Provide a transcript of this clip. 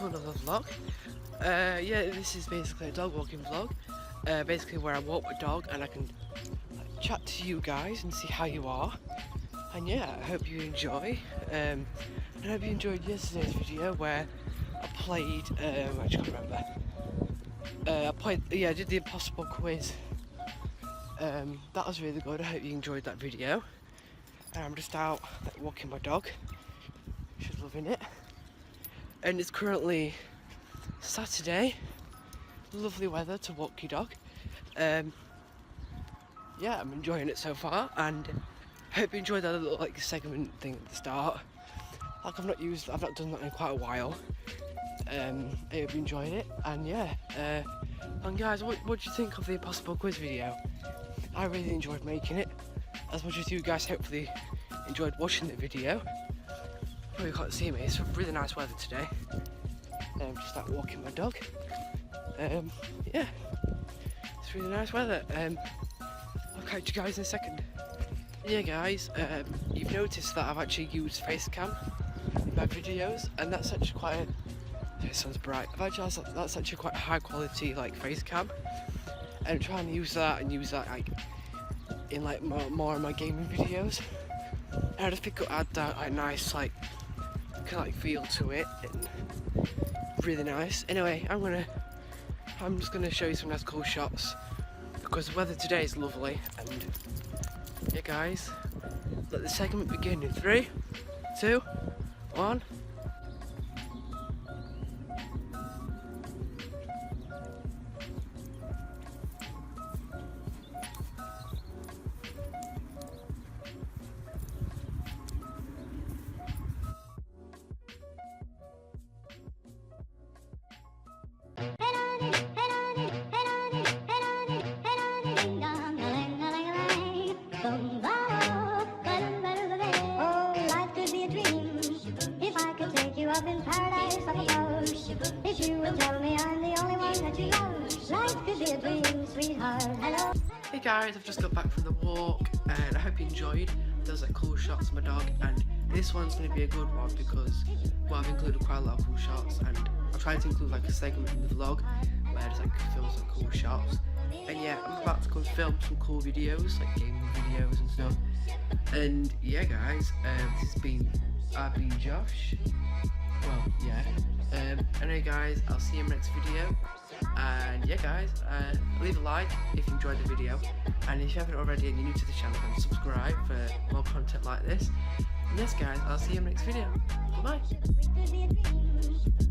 to another vlog. Yeah, this is basically a dog walking vlog. Basically where I walk my dog and I can chat to you guys and see how you are. And yeah, I hope you enjoy. And I hope you enjoyed yesterday's video where I played, I just can't remember. I did the impossible quiz. That was really good. I hope you enjoyed that video. I'm just out walking my dog. She's loving it. And it's currently Saturday. Lovely weather to walk your dog. Yeah, I'm enjoying it so far, and hope you enjoyed that little segment thing at the start. I've not done that in quite a while. I hope you enjoyed it, and yeah. And guys, what do you think of the impossible quiz video? I really enjoyed making it, as much as you guys hopefully enjoyed watching the video. Probably can't see me. It's really nice weather today. Just out walking my dog. Yeah, it's really nice weather. I'll catch you guys in a second. Yeah guys, you've noticed that I've actually used Facecam in my videos, and that's actually quite it sounds bright. That's actually quite high quality Facecam, and I'm trying to use that in more of my gaming videos. And I just think it'll add that nice feel to it, and really nice. Anyway, I'm just gonna show you some nice cool shots because the weather today is lovely. And yeah guys, let the segment begin in 3, 2, 1. Up in paradise up above. If you would tell me I'm the only one that you love, life could be a dream, sweetheart. Hello. Hey guys, I've just got back from the walk, and I hope you enjoyed. There's cool shots of my dog, and this one's going to be a good one because, well, I've included quite a lot of cool shots, and I'm trying to include a segment in the vlog where I just film some cool shots. And yeah, I'm about to go film some cool videos, gaming videos and stuff. And yeah guys, I've been Josh. Well, yeah. Anyway guys, I'll see you in the next video. And yeah guys, leave a like if you enjoyed the video. And if you haven't already and you're new to the channel, then subscribe for more content like this. And yes guys, I'll see you in the next video. Bye bye.